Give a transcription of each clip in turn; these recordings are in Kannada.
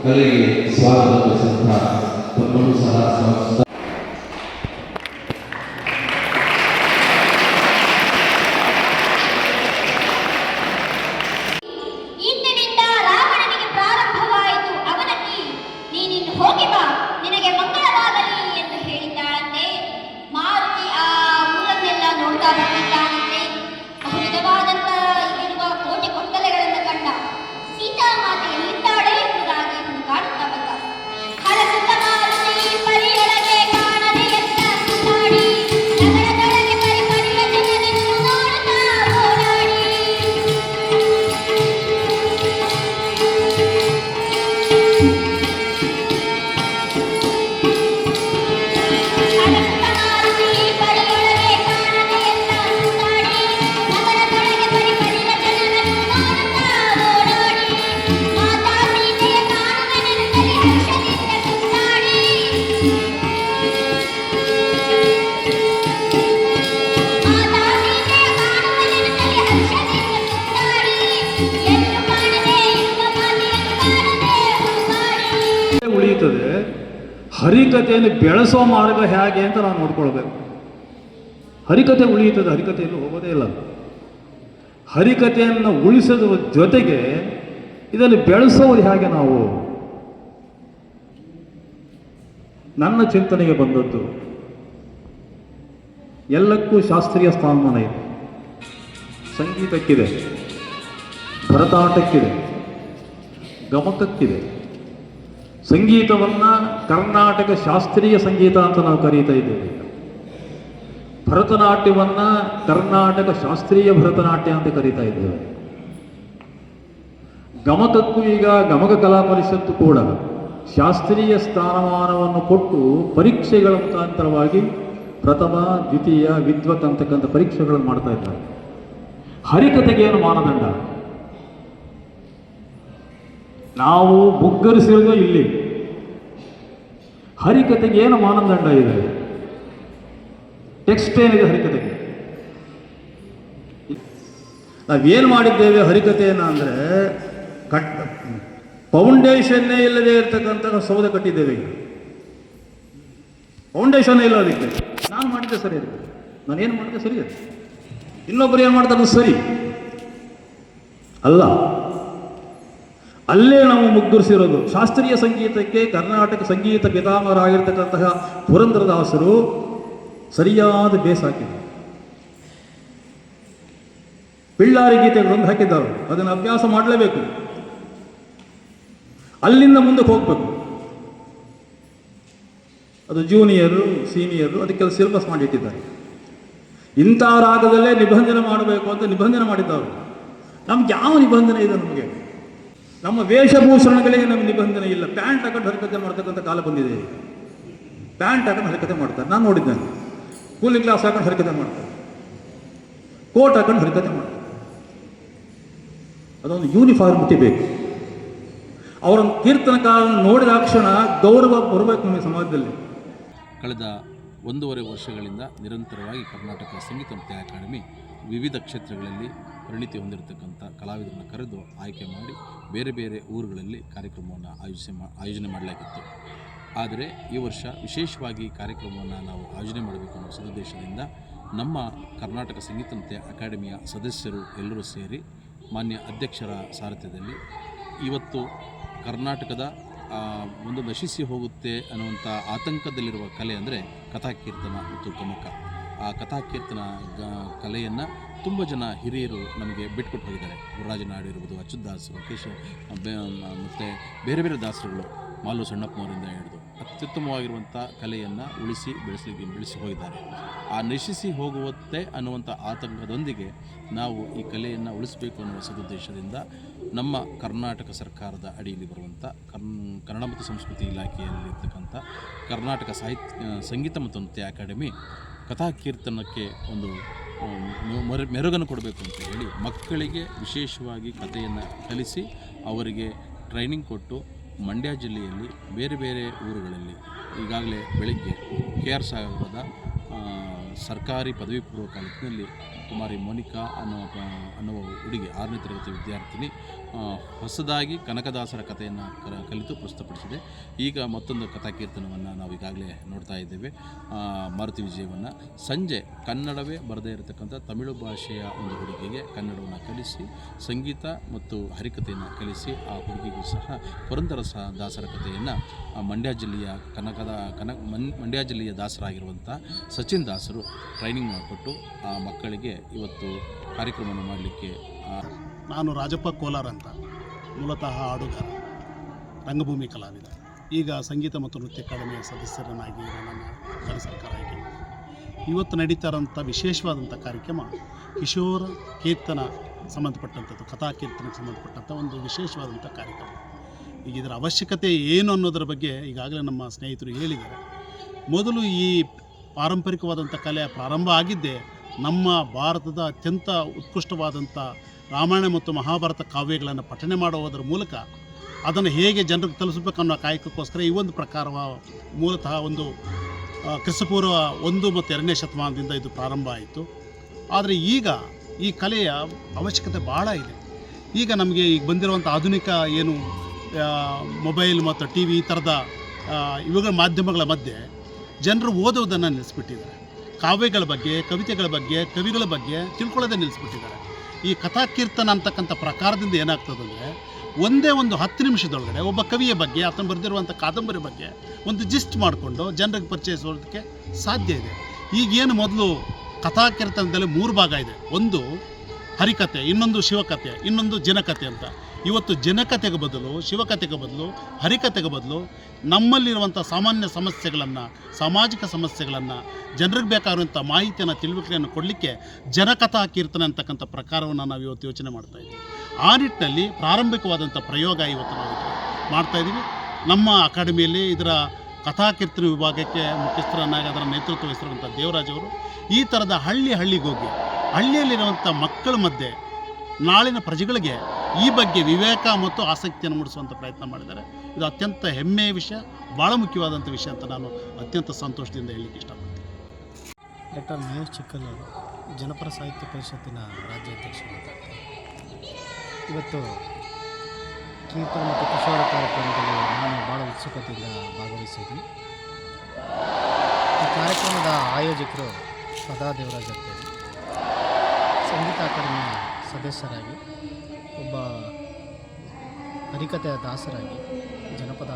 ಕಲೆಗೆ ಸ್ವಾಗತ ಬಯಸುತ್ತಾ ತಮ್ಮನ್ನು ಸಹ ಸ್ವಾಗತ. ಹೋಗಿ ಬಾ, ನಿನಗೆ ಮಂಗಳವಾಗಲಿ ಎಂದು ಹೇಳಿದ್ದಾಳಂತೆ. ಮಾರುತಿ ಆ ಊರನ್ನೆಲ್ಲ ನೋಡ್ತಾ ಬರ್ತಿದ್ದಾನಂತೆ. ಬಹುವಿಧವಾದಂತ ಇಲ್ಲಿರುವ ಕೋಟೆ ಕೊತ್ತಲೆಗಳನ್ನು ಕಂಡ. ಸೀತಾಮಾತೆ ಎಲ್ಲಿದ್ದಾಳೆ ಎಂಬುದಾಗಿ ಹುಡುಕಾಡುತ್ತಾ ಬಂದ. ಹಲಸುತ್ತ ಮಾರುತಿ ಪರಿಯೊಳಗೆ ಕಾಣದೆ ಎತ್ತ ಸುತ್ತಾಡಿ, ನಗರದೊಳಗೆ ಪರಿಪರಿಯ ಜನರನ್ನು ನೋಡುತ್ತಾ ಓಡಾಡಿ. ಉಳಿಯುತ್ತದೆ. ಹರಿಕಥೆಯನ್ನು ಬೆಳೆಸೋ ಮಾರ್ಗ ಹೇಗೆ ಅಂತ ನಾವು ನೋಡ್ಕೊಳ್ಬೇಕು. ಹರಿಕಥೆ ಉಳಿಯುತ್ತದೆ, ಹರಿಕಥೆಯಲ್ಲಿ ಹೋಗೋದೇ ಇಲ್ಲ. ಹರಿಕಥೆಯನ್ನು ಉಳಿಸೋದ್ರ ಜೊತೆಗೆ ಇದನ್ನು ಬೆಳೆಸೋದು ಹೇಗೆ ನಾವು? ನನ್ನ ಚಿಂತನೆಗೆ ಬಂದದ್ದು, ಎಲ್ಲಕ್ಕೂ ಶಾಸ್ತ್ರೀಯ ಸ್ಥಾನಮಾನ ಇದೆ. ಸಂಗೀತಕ್ಕಿದೆ, ಭರತನಾಟ್ಯಕ್ಕಿದೆ, ಗಮಕಕ್ಕಿದೆ. ಸಂಗೀತವನ್ನು ಕರ್ನಾಟಕ ಶಾಸ್ತ್ರೀಯ ಸಂಗೀತ ಅಂತ ನಾವು ಕರೀತಾ ಇದ್ದೇವೆ. ಭರತನಾಟ್ಯವನ್ನು ಕರ್ನಾಟಕ ಶಾಸ್ತ್ರೀಯ ಭರತನಾಟ್ಯ ಅಂತ ಕರೀತಾ ಇದ್ದೇವೆ. ಗಮಕಕ್ಕೂ ಈಗ ಗಮಕ ಕಲಾ ಪರಿಷತ್ತು ಕೂಡ ಶಾಸ್ತ್ರೀಯ ಸ್ಥಾನಮಾನವನ್ನು ಕೊಟ್ಟು ಪರೀಕ್ಷೆಗಳ ಮುಖಾಂತರವಾಗಿ ಪ್ರಥಮ, ದ್ವಿತೀಯ, ವಿದ್ವತ್ ಅಂತಕ್ಕಂಥ ಪರೀಕ್ಷೆಗಳನ್ನು ಮಾಡ್ತಾ ಇದ್ದಾರೆ. ಹರಿಕಥೆಗೇನು ಮಾನದಂಡ? ನಾವು ಮುಗ್ಗರಿಸಿರೋದು ಇಲ್ಲಿ. ಹರಿಕಥೆಗೆ ಏನು ಮಾನದಂಡ ಇದೆ? ಟೆಕ್ಸ್ಟ್ ಏನಿದೆ ಹರಿಕಥೆಗೆ? ನಾವೇನು ಮಾಡಿದ್ದೇವೆ ಹರಿಕಥೆಯನ್ನು ಅಂದರೆ, ಫೌಂಡೇಶನ್ನೇ ಇಲ್ಲದೆ ಇರತಕ್ಕಂಥ ಸೌಧ ಕಟ್ಟಿದ್ದೇವೆ. ಈಗ ಫೌಂಡೇಶನ್ನೇ ಇಲ್ಲ ಅದಕ್ಕೆ. ನಾನು ಮಾಡಿದ್ದೆ ಸರಿ, ಅದಕ್ಕೆ ನಾನೇನು ಮಾಡಿದೆ ಸರಿ, ಅದು ಇನ್ನೊಬ್ಬರು ಏನು ಮಾಡ್ತಾರೆ ಸರಿ ಅಲ್ಲ. ಅಲ್ಲೇ ನಾವು ಮುಗ್ಗರಿಸಿರೋದು. ಶಾಸ್ತ್ರೀಯ ಸಂಗೀತಕ್ಕೆ ಕರ್ನಾಟಕ ಸಂಗೀತ ಪಿತಾಮಹರಾಗಿರ್ತಕ್ಕಂತಹ ಪುರಂದರದಾಸರು ಸರಿಯಾದ ಬೇಸ್ ಹಾಕಿದ್ದಾರೆ. ಪಿಳ್ಳಾರಿ ಗೀತೆಗಳನ್ನು ಹಾಕಿದ್ದಾರೆ. ಅದನ್ನು ಅಭ್ಯಾಸ ಮಾಡಲೇಬೇಕು. ಅಲ್ಲಿಂದ ಮುಂದಕ್ಕೆ ಹೋಗಬೇಕು. ಅದು ಜೂನಿಯರು, ಸೀನಿಯರು, ಅದಕ್ಕೆಲ್ಲ ಸಿಲೆಬಸ್ ಮಾಡಿಟ್ಟಿದ್ದಾರೆ. ಇಂಥ ರಾಗದಲ್ಲೇ ನಿಬಂಧನೆ ಮಾಡಬೇಕು ಅಂತ ನಿಬಂಧನೆ ಮಾಡಿದ್ದಾರೆ. ನಮ್ಗೆ ಯಾವ ನಿಬಂಧನೆ ಇದೆ? ನಮಗೆ ನಮ್ಮ ವೇಷಭೂಷಣಗಳಿಗೆ ನಮಗೆ ನಿಬಂಧನೆ ಇಲ್ಲ. ಪ್ಯಾಂಟ್ ಹಾಕೊಂಡು ಹರಿಕಥೆ ಮಾಡ್ತಕ್ಕಂಥ ಕಾಲ ಬಂದಿದೆ. ಪ್ಯಾಂಟ್ ಹಾಕೊಂಡು ಹರಿಕಥೆ ಮಾಡ್ತಾರೆ, ನಾನು ನೋಡಿದ್ದೇನೆ. ಕೂಲಿಂಗ್ ಗ್ಲಾಸ್ ಹಾಕೊಂಡು ಹರಿಕಥೆ ಮಾಡ್ತಾರೆ, ಕೋಟ್ ಹಾಕೊಂಡು ಹರಿಕಥೆ ಮಾಡ್ತಾರೆ. ಅದೊಂದು ಯೂನಿಫಾರ್ಮಿಟಿ ಬೇಕು. ಅವರೊಂದು ಕೀರ್ತನಕಾರನ ನೋಡಿದ ಕ್ಷಣ ಗೌರವ ಬರಬೇಕು ನಮಗೆ ಸಮಾಜದಲ್ಲಿ. ಕಳೆದ 1.5 ವರ್ಷಗಳಿಂದ ನಿರಂತರವಾಗಿ ಕರ್ನಾಟಕ ಸಂಗೀತ ನೃತ್ಯ ಅಕಾಡೆಮಿ ವಿವಿಧ ಕ್ಷೇತ್ರಗಳಲ್ಲಿ ಪರಿಣಿತಿ ಹೊಂದಿರತಕ್ಕಂಥ ಕಲಾವಿದರನ್ನು ಕರೆದು ಆಯ್ಕೆ ಮಾಡಿ ಬೇರೆ ಬೇರೆ ಊರುಗಳಲ್ಲಿ ಕಾರ್ಯಕ್ರಮವನ್ನು ಆಯೋಜನೆ ಮಾಡಲಾಗಿತ್ತು. ಆದರೆ ಈ ವರ್ಷ ವಿಶೇಷವಾಗಿ ಕಾರ್ಯಕ್ರಮವನ್ನು ನಾವು ಆಯೋಜನೆ ಮಾಡಬೇಕು ಅನ್ನೋ ಸದುದ್ದೇಶದಿಂದ ನಮ್ಮ ಕರ್ನಾಟಕ ಸಂಗೀತ ನೃತ್ಯ ಅಕಾಡೆಮಿಯ ಸದಸ್ಯರು ಎಲ್ಲರೂ ಸೇರಿ ಮಾನ್ಯ ಅಧ್ಯಕ್ಷರ ಸಾರಥ್ಯದಲ್ಲಿ ಇವತ್ತು ಕರ್ನಾಟಕದ ಒಂದು ನಶಿಸಿ ಹೋಗುತ್ತೆ ಅನ್ನುವಂಥ ಆತಂಕದಲ್ಲಿರುವ ಕಲೆ ಅಂದರೆ ಕಥಾಕೀರ್ತನ ಮತ್ತು ಗಮಕ. ಆ ಕಥಾಕೀರ್ತನ ಕಲೆಯನ್ನು ತುಂಬ ಜನ ಹಿರಿಯರು ನಮಗೆ ಬಿಟ್ಕೊಟ್ಟು ಹೋಗಿದ್ದಾರೆ. ಗುರುರಾಜ ನಾಡು ಇರ್ಬೋದು, ಅಚ್ಯುತದಾಸರು, ಕೇಶವ ಮತ್ತು ಬೇರೆ ಬೇರೆ ದಾಸರುಗಳು, ಮಾಲು ಸಣ್ಣಪ್ಪನವರಿಂದ ಹಿಡಿದು ಅತ್ಯುತ್ತಮವಾಗಿರುವಂಥ ಕಲೆಯನ್ನು ಬೆಳೆಸಿ ಹೋಗಿದ್ದಾರೆ. ಆ ನಶಿಸಿ ಹೋಗುತ್ತೆ ಅನ್ನುವಂಥ ಆತಂಕದೊಂದಿಗೆ ನಾವು ಈ ಕಲೆಯನ್ನು ಉಳಿಸಬೇಕು ಅನ್ನುವ ಸದುದ್ದೇಶದಿಂದ ನಮ್ಮ ಕರ್ನಾಟಕ ಸರ್ಕಾರದ ಅಡಿಯಲ್ಲಿ ಬರುವಂಥ ಕನ್ನಡ ಮತ್ತು ಸಂಸ್ಕೃತಿ ಇಲಾಖೆಯಲ್ಲಿರ್ತಕ್ಕಂಥ ಕರ್ನಾಟಕ ಸಂಗೀತ ಮತ್ತು ನೃತ್ಯ ಅಕಾಡೆಮಿ ಕಥಾಕೀರ್ತನಕ್ಕೆ ಒಂದು ಮೆರುಗನ್ನು ಕೊಡಬೇಕು ಅಂತ ಹೇಳಿ ಮಕ್ಕಳಿಗೆ ವಿಶೇಷವಾಗಿ ಕಥೆಯನ್ನು ಕಲಿಸಿ ಅವರಿಗೆ ಟ್ರೈನಿಂಗ್ ಕೊಟ್ಟು ಮಂಡ್ಯ ಜಿಲ್ಲೆಯಲ್ಲಿ ಬೇರೆ ಬೇರೆ ಊರುಗಳಲ್ಲಿ ಈಗಾಗಲೇ ಬೆಳಗ್ಗೆ KR ಸಾಗರದ ಸರ್ಕಾರಿ ಪದವಿ ಪೂರ್ವ ಕಾಲೇಜಿನಲ್ಲಿ ಕುಮಾರಿ ಮೋನಿಕಾ ಅನ್ನುವ ಹುಡುಗಿ 6ನೇ ತರಗತಿ ವಿದ್ಯಾರ್ಥಿನಿ ಹೊಸದಾಗಿ ಕನಕದಾಸರ ಕಥೆಯನ್ನು ಕಲಿತು ಪ್ರಸ್ತುತಪಡಿಸಿದೆ. ಈಗ ಮತ್ತೊಂದು ಕಥಾಕೀರ್ತನವನ್ನು ನಾವು ಈಗಾಗಲೇ ನೋಡ್ತಾ ಇದ್ದೇವೆ, ಮಾರುತಿ ವಿಜಯವನ್ನು. ಸಂಜೆ ಕನ್ನಡವೇ ಬರದೇ ಇರತಕ್ಕಂಥ ತಮಿಳು ಭಾಷೆಯ ಒಂದು ಹುಡುಗಿಗೆ ಕನ್ನಡವನ್ನು ಕಲಿಸಿ ಸಂಗೀತ ಮತ್ತು ಹರಿಕಥೆಯನ್ನು ಕಲಿಸಿ ಆ ಹುಡುಗಿಗೂ ಸಹ ಪುರಂದರದಾಸರ ಕಥೆಯನ್ನು ಮಂಡ್ಯ ಜಿಲ್ಲೆಯ ದಾಸರಾಗಿರುವಂಥ ಸಚಿನ್ ದಾಸರು ಟ್ರೈನಿಂಗ್ ಮಾಡಿಕೊಟ್ಟು ಆ ಮಕ್ಕಳಿಗೆ ಇವತ್ತು ಕಾರ್ಯಕ್ರಮವನ್ನು ಮಾಡಲಿಕ್ಕೆ. ನಾನು ರಾಜಪ್ಪ ಕೋಲಾರ ಅಂತ, ಮೂಲತಃ ಹಾಡುಗಾರ, ರಂಗಭೂಮಿ ಕಲಾವಿದ. ಈಗ ಸಂಗೀತ ಮತ್ತು ನೃತ್ಯ ಅಕಾಡೆಮಿಯ ಸದಸ್ಯರನ್ನಾಗಿ ನನ್ನನ್ನು ರಾಜ್ಯ ಸರ್ಕಾರ ಆಯ್ಕೆ ಮಾಡಿದೆ. ಇವತ್ತು ನಡೀತಾ ಇರೋಂಥ ವಿಶೇಷವಾದಂಥ ಕಾರ್ಯಕ್ರಮ ಕಿಶೋರ ಕೀರ್ತನ ಸಂಬಂಧಪಟ್ಟಂಥದ್ದು, ಕಥಾಕೀರ್ತನಕ್ಕೆ ಸಂಬಂಧಪಟ್ಟಂಥ ಒಂದು ವಿಶೇಷವಾದಂಥ ಕಾರ್ಯಕ್ರಮ. ಈಗ ಇದರ ಅವಶ್ಯಕತೆ ಏನು ಅನ್ನೋದರ ಬಗ್ಗೆ ಈಗಾಗಲೇ ನಮ್ಮ ಸ್ನೇಹಿತರು ಹೇಳಿದ್ದಾರೆ. ಮೊದಲು ಈ ಪಾರಂಪರಿಕವಾದಂಥ ಕಲೆ ಪ್ರಾರಂಭ ಆಗಿದ್ದೇ ನಮ್ಮ ಭಾರತದ ಅತ್ಯಂತ ಉತ್ಕೃಷ್ಟವಾದಂಥ ರಾಮಾಯಣ ಮತ್ತು ಮಹಾಭಾರತ ಕಾವ್ಯಗಳನ್ನು ಪಠನೆ ಮಾಡುವುದರ ಮೂಲಕ ಅದನ್ನು ಹೇಗೆ ಜನರಿಗೆ ತಲುಪಿಸಬೇಕು ಅನ್ನೋ ಕಾಯಕಕ್ಕೋಸ್ಕರ ಈ ಒಂದು ಪ್ರಕಾರ ಮೂಲತಃ ಒಂದು ಕ್ರಿಸ್ತಪೂರ್ವ 1 ಮತ್ತು 2ನೇ ಶತಮಾನದಿಂದ ಇದು ಪ್ರಾರಂಭ ಆಯಿತು. ಆದರೆ ಈಗ ಈ ಕಲೆಯ ಅವಶ್ಯಕತೆ ಭಾಳ ಇದೆ. ಈಗ ನಮಗೆ ಈಗ ಬಂದಿರುವಂಥ ಆಧುನಿಕ ಏನು ಮೊಬೈಲ್ ಮತ್ತು ಟಿ ವಿ ಈ ಥರದ ಇವುಗಳ ಮಾಧ್ಯಮಗಳ ಮಧ್ಯೆ ಜನರು ಓದೋದನ್ನು ನಿಲ್ಲಿಸ್ಬಿಟ್ಟಿದ್ದಾರೆ. ಕಾವ್ಯಗಳ ಬಗ್ಗೆ, ಕವಿತೆಗಳ ಬಗ್ಗೆ, ಕವಿಗಳ ಬಗ್ಗೆ ತಿಳ್ಕೊಳ್ಳೋದೇ ನಿಲ್ಲಿಸ್ಬಿಟ್ಟಿದ್ದಾರೆ. ಈ ಕಥಾಕೀರ್ತನ ಅಂತಕ್ಕಂಥ ಪ್ರಕಾರದಿಂದ ಏನಾಗ್ತದಂದರೆ ಒಂದೇ ಒಂದು 10 ನಿಮಿಷದೊಳಗಡೆ ಒಬ್ಬ ಕವಿಯ ಬಗ್ಗೆ, ಆತನು ಬರೆದಿರುವಂಥ ಕಾದಂಬರಿ ಬಗ್ಗೆ ಒಂದು ಜಿಸ್ಟ್ ಮಾಡಿಕೊಂಡು ಜನರಿಗೆ ಪರಿಚಯಿಸೋದಕ್ಕೆ ಸಾಧ್ಯ ಇದೆ. ಈಗೇನು ಮೊದಲು ಕಥಾಕೀರ್ತನದಲ್ಲಿ 3 ಭಾಗ ಇದೆ. ಒಂದು ಹರಿಕತೆ, ಇನ್ನೊಂದು ಶಿವಕಥೆ, ಇನ್ನೊಂದು ಜನಕಥೆ ಅಂತ. ಇವತ್ತು ಜನಕಥೆಗೆ ಬದಲು, ಶಿವಕಥೆಗೆ ಬದಲು, ಹರಿಕಥೆಗೆ ಬದಲು ನಮ್ಮಲ್ಲಿರುವಂಥ ಸಾಮಾನ್ಯ ಸಮಸ್ಯೆಗಳನ್ನು, ಸಾಮಾಜಿಕ ಸಮಸ್ಯೆಗಳನ್ನು, ಜನರಿಗೆ ಬೇಕಾಗಿರುವಂಥ ಮಾಹಿತಿಯನ್ನು, ತಿಳುವಳಿಕೆಯನ್ನು ಕೊಡಲಿಕ್ಕೆ ಜನಕಥಾ ಕೀರ್ತನೆ ಅಂತಕ್ಕಂಥ ಪ್ರಕಾರವನ್ನು ನಾವು ಇವತ್ತು ಯೋಚನೆ ಮಾಡ್ತಾಯಿದ್ದೀವಿ. ಆ ನಿಟ್ಟಿನಲ್ಲಿ ಪ್ರಾರಂಭಿಕವಾದಂಥ ಪ್ರಯೋಗ ಇವತ್ತು ನಾವು ಮಾಡ್ತಾಯಿದ್ದೀವಿ. ನಮ್ಮ ಅಕಾಡೆಮಿಯಲ್ಲಿ ಇದರ ಕಥಾಕೀರ್ತನೆ ವಿಭಾಗಕ್ಕೆ ಮುಖ್ಯಸ್ಥರನ್ನಾಗಿ ಅದರ ನೇತೃತ್ವ ವಹಿಸಿರುವಂಥ ದೇವರಾಜ್ ಅವರು ಈ ಥರದ ಹಳ್ಳಿಗೆ ಹೋಗಿ ಹಳ್ಳಿಯಲ್ಲಿರುವಂಥ ಮಕ್ಕಳ ಮಧ್ಯೆ ನಾಳಿನ ಪ್ರಜೆಗಳಿಗೆ ಈ ಬಗ್ಗೆ ವಿವೇಕ ಮತ್ತು ಆಸಕ್ತಿಯನ್ನು ಮೂಡಿಸುವಂಥ ಪ್ರಯತ್ನ ಮಾಡಿದ್ದಾರೆ. ಇದು ಅತ್ಯಂತ ಹೆಮ್ಮೆಯ ವಿಷಯ, ಭಾಳ ಮುಖ್ಯವಾದಂಥ ವಿಷಯ ಅಂತ ನಾನು ಅತ್ಯಂತ ಸಂತೋಷದಿಂದ ಹೇಳಲಿಕ್ಕೆ ಇಷ್ಟಪಡ್ತೀನಿ. ಡಾಕ್ಟರ್ ಮಹೇಶ್ ಚಿಕ್ಕಲ್ಲೂರು, ಜನಪರ ಸಾಹಿತ್ಯ ಪರಿಷತ್ತಿನ ರಾಜ್ಯಾಧ್ಯಕ್ಷರು. ಇವತ್ತು ಕೀರ್ತನ ಮತ್ತು ಕಿಶೋರ ಕಾರ್ಯಕ್ರಮದಲ್ಲಿ ನಾನು ಭಾಳ ಉತ್ಸುಕತೆಯಿಂದ ಭಾಗವಹಿಸಿದ್ದೀನಿ. ಈ ಕಾರ್ಯಕ್ರಮದ ಆಯೋಜಕರು ಸದಾ ದೇವರಾಜ್ ಅಂತೇಳಿ, ಸಂಗೀತ ಅಕಾಡೆಮಿಯ ಸದಸ್ಯರಾಗಿ, ಒಬ್ಬ ಹರಿಕಥೆಯ ದಾಸರಾಗಿ, ಜನಪದ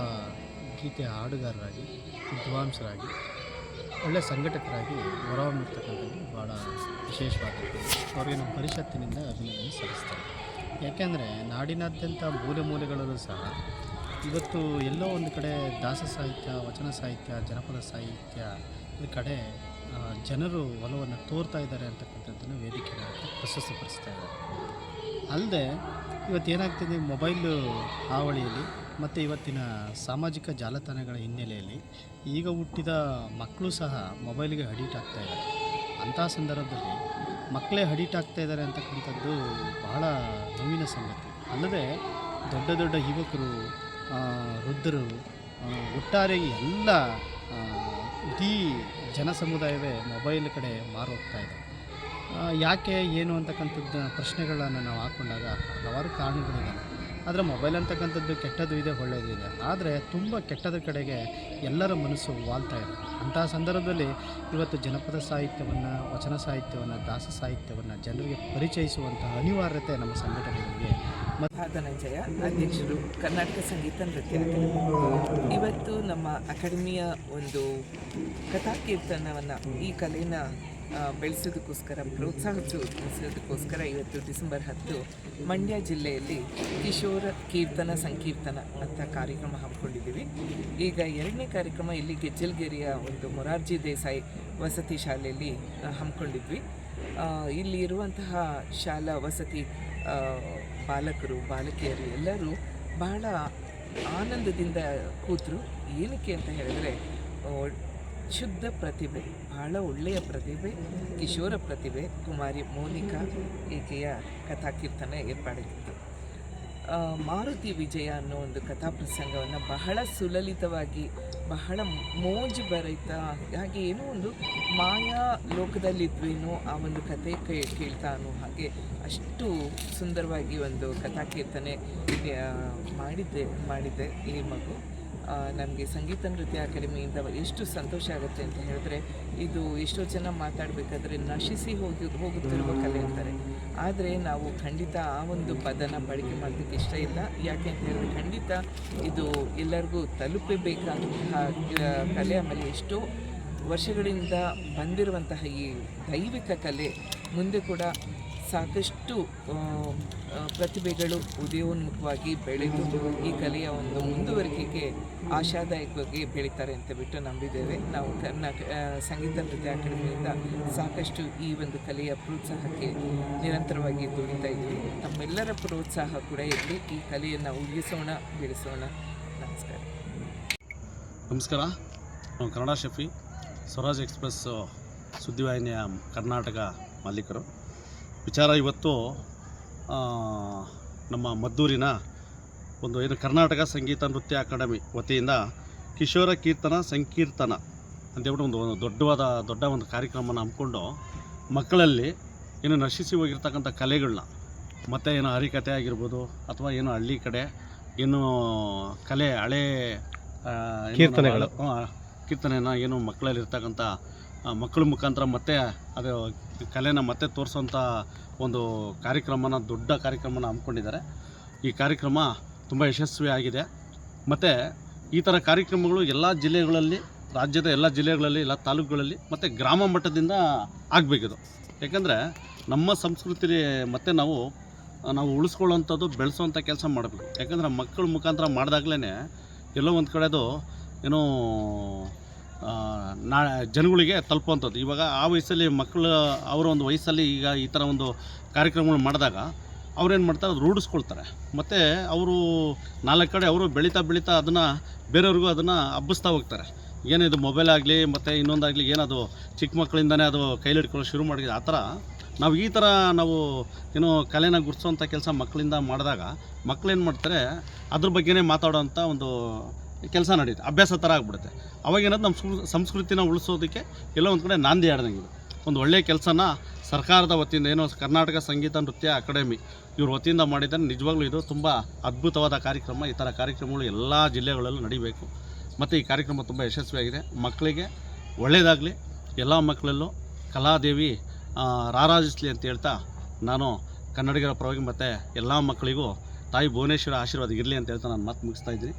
ಗೀತೆಯ ಹಾಡುಗಾರರಾಗಿ, ವಿದ್ವಾಂಸರಾಗಿ, ಒಳ್ಳೆಯ ಸಂಘಟಕರಾಗಿ ಹೊರಹೊಮ್ಮಿರ್ತಕ್ಕಂಥದ್ದು ಭಾಳ ವಿಶೇಷವಾದದ್ದು. ಅವರಿಗೆ ನಮ್ಮ ಪರಿಷತ್ತಿನಿಂದ ಅಭಿನಂದನೆ ಸಲ್ಲಿಸ್ತಾರೆ. ಯಾಕೆಂದರೆ ನಾಡಿನಾದ್ಯಂತ ಮೂಲೆ ಮೂಲೆಗಳಲ್ಲೂ ಸಹ ಇವತ್ತು ಎಲ್ಲೋ ಒಂದು ಕಡೆ ದಾಸ ಸಾಹಿತ್ಯ, ವಚನ ಸಾಹಿತ್ಯ, ಜನಪದ ಸಾಹಿತ್ಯ ಈ ಕಡೆ ಜನರು ಒಲವನ್ನು ತೋರ್ತಾ ಇದ್ದಾರೆ ಅಂತಕ್ಕಂಥದ್ದನ್ನು ವೇದಿಕೆ ಪ್ರಶಸ್ತಪಡಿಸ್ತಾ ಇದ್ದಾರೆ. ಅಲ್ಲದೆ ಇವತ್ತೇನಾಗ್ತಿದೆ, ಮೊಬೈಲು ಹಾವಳಿಯಲ್ಲಿ ಮತ್ತು ಇವತ್ತಿನ ಸಾಮಾಜಿಕ ಜಾಲತಾಣಗಳ ಹಿನ್ನೆಲೆಯಲ್ಲಿ ಈಗ ಹುಟ್ಟಿದ ಮಕ್ಕಳು ಸಹ ಮೊಬೈಲಿಗೆ ಅಡಿಕ್ಟ್ ಆಗ್ತಾ ಇದ್ದಾರೆ. ಅಂಥ ಸಂದರ್ಭದಲ್ಲಿ ಮಕ್ಕಳೇ ಅಡಿಕ್ಟ್ ಆಗ್ತಾ ಇದ್ದಾರೆ ಅಂತಕ್ಕಂಥದ್ದು ಬಹಳ ನೋವಿನ ಸಂಗತಿ. ಅಲ್ಲದೆ ದೊಡ್ಡ ದೊಡ್ಡ ಯುವಕರು, ವೃದ್ಧರು, ಒಟ್ಟಾರೆ ಎಲ್ಲ ಇಡೀ ಜನ ಸಮುದಾಯವೇ ಮೊಬೈಲ್ ಕಡೆ ಮಾರು ಹೋಗ್ತಾ ಇದೆ. ಯಾಕೆ ಏನು ಅಂತಕ್ಕಂಥದ್ದು ಪ್ರಶ್ನೆಗಳನ್ನು ನಾವು ಹಾಕ್ಕೊಂಡಾಗ ಹಲವಾರು ಕಾರಣಗಳಿದ್ದಾವೆ. ಆದರೆ ಮೊಬೈಲ್ ಅಂತಕ್ಕಂಥದ್ದು ಕೆಟ್ಟದ್ದು ಇದೆ, ಒಳ್ಳೆಯದು ಇದೆ. ಆದರೆ ತುಂಬ ಕೆಟ್ಟದ ಕಡೆಗೆ ಎಲ್ಲರ ಮನಸ್ಸು ವಾಲ್ತಾ ಇದೆ. ಅಂತಹ ಸಂದರ್ಭದಲ್ಲಿ ಇವತ್ತು ಜನಪದ ಸಾಹಿತ್ಯವನ್ನು, ವಚನ ಸಾಹಿತ್ಯವನ್ನು, ದಾಸ ಸಾಹಿತ್ಯವನ್ನು ಜನರಿಗೆ ಪರಿಚಯಿಸುವಂತಹ ಅನಿವಾರ್ಯತೆ ನಮ್ಮ ಸಂಘಟನೆಗಳಿಗೆ. ಧನಂಜಯ, ಅಧ್ಯಕ್ಷರು, ಕರ್ನಾಟಕ ಸಂಗೀತ ನೃತ್ಯ ಅಕಾಡೆಮಿ. ಇವತ್ತು ನಮ್ಮ ಅಕಾಡೆಮಿಯ ಒಂದು ಕಥಾಕೀರ್ತನವನ್ನು, ಈ ಕಲೆನ ಬೆಳೆಸೋದಕ್ಕೋಸ್ಕರ, ಪ್ರೋತ್ಸಾಹಿಸೋದಕ್ಕೋಸ್ಕರ ಇವತ್ತು ಡಿಸೆಂಬರ್ 10 ಮಂಡ್ಯ ಜಿಲ್ಲೆಯಲ್ಲಿ ಕಿಶೋರ ಕೀರ್ತನ ಸಂಕೀರ್ತನ ಅಂತ ಕಾರ್ಯಕ್ರಮ ಹಮ್ಮಿಕೊಂಡಿದ್ದೀವಿ. ಈಗ 2ನೇ ಕಾರ್ಯಕ್ರಮ ಇಲ್ಲಿ ಗೆಜ್ಜಲ್ಗೆರೆಯ ಒಂದು ಮೊರಾರ್ಜಿ ದೇಸಾಯಿ ವಸತಿ ಶಾಲೆಯಲ್ಲಿ ಹಮ್ಮಿಕೊಂಡಿದ್ವಿ. ಇಲ್ಲಿ ಇರುವಂತಹ ಶಾಲಾ ವಸತಿ ಬಾಲಕರು, ಬಾಲಕಿಯರು ಎಲ್ಲರೂ ಬಹಳ ಆನಂದದಿಂದ ಕೂತರು. ಏನಕ್ಕೆ ಅಂತ ಹೇಳಿದ್ರೆ, ಶುದ್ಧ ಪ್ರತಿಭೆ, ಬಹಳ ಒಳ್ಳೆಯ ಪ್ರತಿಭೆ, ಕಿಶೋರ ಪ್ರತಿಭೆ ಕುಮಾರಿ ಮೋನಿಕಾ ಈಕೆಯ ಕಥಾಕೀರ್ತನ ಏರ್ಪಾಡಾಗಿತ್ತು. ಮಾರುತಿ ವಿಜಯ ಅನ್ನೋ ಒಂದು ಕಥಾಪ್ರಸಂಗವನ್ನು ಬಹಳ ಸುಲಲಿತವಾಗಿ, ಬಹಳ ಮೋಜು ಬರೀತ, ಹಾಗೆ ಏನೋ ಒಂದು ಮಾಯಾ ಲೋಕದಲ್ಲಿದ್ವೇನೋ ಆ ಒಂದು ಕತೆ ಕೇಳ್ತಾ ಅನ್ನೋ ಹಾಗೆ ಅಷ್ಟು ಸುಂದರವಾಗಿ ಒಂದು ಕಥಾಕೀರ್ತನೆ ಮಾಡಿದ್ದೆ ಈ ಮಗು. ನಮಗೆ ಸಂಗೀತ ನೃತ್ಯ ಅಕಾಡೆಮಿಯಿಂದ ಎಷ್ಟು ಸಂತೋಷ ಆಗುತ್ತೆ ಅಂತ ಹೇಳಿದ್ರೆ, ಇದು ಎಷ್ಟೋ ಜನ ಮಾತಾಡಬೇಕಾದ್ರೆ ನಶಿಸಿ ಹೋಗುತ್ತಿರುವ ಕಲೆ ಅಂತಾರೆ. ಆದರೆ ನಾವು ಖಂಡಿತ ಆ ಒಂದು ಪದನ ಬಳಕೆ ಮಾಡೋದಕ್ಕೆ ಇಷ್ಟ ಇಲ್ಲ. ಯಾಕೆ ಅಂತ ಹೇಳಿದ್ರೆ ಖಂಡಿತ ಇದು ಎಲ್ಲರಿಗೂ ತಲುಪಬೇಕಾದಂತಹ ಕಲೆ. ಆಮೇಲೆ ಎಷ್ಟೋ ವರ್ಷಗಳಿಂದ ಬಂದಿರುವಂತಹ ಈ ದೈವಿಕ ಕಲೆ ಮುಂದೆ ಕೂಡ ಸಾಕಷ್ಟು ಪ್ರತಿಭೆಗಳು ಉದಯೋನ್ಮುಖವಾಗಿ ಬೆಳೆದು ಈ ಕಲೆಯ ಒಂದು ಮುಂದುವರಿಕೆಗೆ ಆಶಾದಾಯಕವಾಗಿ ಬೆಳೀತಾರೆ ಅಂತ ಬಿಟ್ಟು ನಂಬಿದ್ದೇವೆ. ನಾವು ಸಂಗೀತ ನೃತ್ಯ ಅಕಾಡೆಮಿಯಿಂದ ಸಾಕಷ್ಟು ಈ ಒಂದು ಕಲೆಯ ಪ್ರೋತ್ಸಾಹಕ್ಕೆ ನಿರಂತರವಾಗಿ ದುಡಿತಾ ಇದ್ವಿ. ತಮ್ಮೆಲ್ಲರ ಪ್ರೋತ್ಸಾಹ ಕೂಡ ಇರಲಿ. ಈ ಕಲೆಯನ್ನು ಉಳಿಸೋಣ, ಬೆಳೆಸೋಣ. ನಮಸ್ಕಾರ. ನಮಸ್ಕಾರ. ನಾವು ಕನ್ನಡ ಶೆಫಿ, ಸ್ವರಾಜ್ ಎಕ್ಸ್ಪ್ರೆಸ್ ಸುದ್ದಿವಾಹಿನಿಯ ಕರ್ನಾಟಕ ಮಾಲೀಕರು. ವಿಚಾರ ಇವತ್ತು ನಮ್ಮ ಮದ್ದೂರಿನ ಒಂದು ಏನು ಕರ್ನಾಟಕ ಸಂಗೀತ ನೃತ್ಯ ಅಕಾಡೆಮಿ ವತಿಯಿಂದ ಕಿಶೋರ ಕೀರ್ತನ ಸಂಕೀರ್ತನ ಅಂತೇಳ್ಬಿಟ್ಟು ಒಂದು ದೊಡ್ಡ ಒಂದು ಕಾರ್ಯಕ್ರಮನ ಹಮ್ಮಿಕೊಂಡು ಮಕ್ಕಳಲ್ಲಿ ಏನು ನಶಿಸಿ ಹೋಗಿರ್ತಕ್ಕಂಥ ಕಲೆಗಳನ್ನ ಮತ್ತು ಏನು ಹರಿಕತೆ ಆಗಿರ್ಬೋದು ಅಥವಾ ಏನು ಹಳ್ಳಿ ಕಡೆ ಏನು ಕಲೆ ಹಳೆ ಕೀರ್ತನೆಯನ್ನು ಏನು ಮಕ್ಕಳಲ್ಲಿರ್ತಕ್ಕಂಥ ಮಕ್ಕಳ ಮುಖಾಂತರ ಮತ್ತೆ ಅದು ಕಲೆನ ಮತ್ತೆ ತೋರಿಸೋಂಥ ಒಂದು ದೊಡ್ಡ ಕಾರ್ಯಕ್ರಮನ ಹಮ್ಮಿಕೊಂಡಿದ್ದಾರೆ. ಈ ಕಾರ್ಯಕ್ರಮ ತುಂಬ ಯಶಸ್ವಿಯಾಗಿದೆ. ಮತ್ತು ಈ ಥರ ಕಾರ್ಯಕ್ರಮಗಳು ಎಲ್ಲ ಜಿಲ್ಲೆಗಳಲ್ಲಿ, ರಾಜ್ಯದ ಎಲ್ಲ ಜಿಲ್ಲೆಗಳಲ್ಲಿ, ಎಲ್ಲ ತಾಲೂಕುಗಳಲ್ಲಿ ಮತ್ತು ಗ್ರಾಮ ಮಟ್ಟದಿಂದ ಆಗಬೇಕಿದು. ಯಾಕಂದರೆ ನಮ್ಮ ಸಂಸ್ಕೃತಿ ಮತ್ತು ನಾವು ಉಳಿಸ್ಕೊಳ್ಳೋವಂಥದ್ದು, ಬೆಳೆಸೋವಂಥ ಕೆಲಸ ಮಾಡಬೇಕು. ಯಾಕಂದರೆ ಮಕ್ಕಳ ಮುಖಾಂತರ ಮಾಡಿದಾಗಲೇ ಎಲ್ಲೋ ಒಂದು ಕಡೆದು ಏನೋ ಜನಗಳಿಗೆ ತಲುಪುವಂಥದ್ದು. ಇವಾಗ ಆ ವಯಸ್ಸಲ್ಲಿ ಮಕ್ಕಳು ಅವರ ಒಂದು ವಯಸ್ಸಲ್ಲಿ ಈಗ ಈ ಥರ ಒಂದು ಕಾರ್ಯಕ್ರಮಗಳು ಮಾಡಿದಾಗ ಅವ್ರೇನು ಮಾಡ್ತಾರೆ, ಅದು ರೂಢಿಸ್ಕೊಳ್ತಾರೆ. ಮತ್ತು ಅವರು 4 ಕಡೆ ಅವರು ಬೆಳೀತಾ ಅದನ್ನು ಬೇರೆಯವ್ರಿಗೂ ಅದನ್ನು ಹಬ್ಬಿಸ್ತಾ ಹೋಗ್ತಾರೆ. ಏನಿದು ಮೊಬೈಲ್ ಆಗಲಿ ಮತ್ತು ಇನ್ನೊಂದಾಗಲಿ ಏನದು ಚಿಕ್ಕ ಮಕ್ಕಳಿಂದನೇ ಅದು ಕೈಲಿ ಹಿಡ್ಕೊಳ್ಳೋ ಶುರು ಮಾಡಿದೆ. ಆ ಥರ ನಾವು ಈ ಥರ ಏನೋ ಕಲೆನ ಗುರ್ಸೋವಂಥ ಕೆಲಸ ಮಕ್ಕಳಿಂದ ಮಾಡಿದಾಗ ಮಕ್ಕಳೇನು ಮಾಡ್ತಾರೆ, ಅದ್ರ ಬಗ್ಗೆನೇ ಮಾತಾಡೋವಂಥ ಒಂದು ಕೆಲಸ ನಡೀತೆ, ಅಭ್ಯಾಸ ಥರ ಆಗಿಬಿಡುತ್ತೆ. ಅವಾಗೇನಾದ್ರು ನಮ್ಮ ಸಂಸ್ಕೃತಿನ ಉಳಿಸೋದಕ್ಕೆ ಎಲ್ಲೋ ಒಂದು ಕಡೆ ನಾಂದಿ ಆಡ್ದಂಗೆ ಇದು ಒಂದು ಒಳ್ಳೆಯ ಕೆಲಸನ ಸರ್ಕಾರದ ವತಿಯಿಂದ ಏನೋ ಕರ್ನಾಟಕ ಸಂಗೀತ ನೃತ್ಯ ಅಕಾಡೆಮಿ ಇವ್ರ ವತಿಯಿಂದ ಮಾಡಿದ್ದಾರೆ. ನಿಜವಾಗ್ಲೂ ಇದು ತುಂಬ ಅದ್ಭುತವಾದ ಕಾರ್ಯಕ್ರಮ. ಈ ಥರ ಕಾರ್ಯಕ್ರಮಗಳು ಎಲ್ಲ ಜಿಲ್ಲೆಗಳಲ್ಲೂ ನಡಿಬೇಕು. ಮತ್ತು ಈ ಕಾರ್ಯಕ್ರಮ ತುಂಬ ಯಶಸ್ವಿಯಾಗಿದೆ. ಮಕ್ಕಳಿಗೆ ಒಳ್ಳೆಯದಾಗಲಿ, ಎಲ್ಲ ಮಕ್ಕಳಲ್ಲೂ ಕಲಾದೇವಿ ರಾರಾಜಿಸಲಿ ಅಂತ ಹೇಳ್ತಾ ನಾನು ಕನ್ನಡಿಗರ ಪರವಾಗಿ ಮತ್ತು ಎಲ್ಲ ಮಕ್ಕಳಿಗೂ ತಾಯಿ ಭುವನೇಶ್ವರ ಆಶೀರ್ವಾದ ಇರಲಿ ಅಂತ ಹೇಳ್ತಾ ನಾನು ಮಾತು ಮುಗಿಸ್ತಾ ಇದ್ದೀನಿ.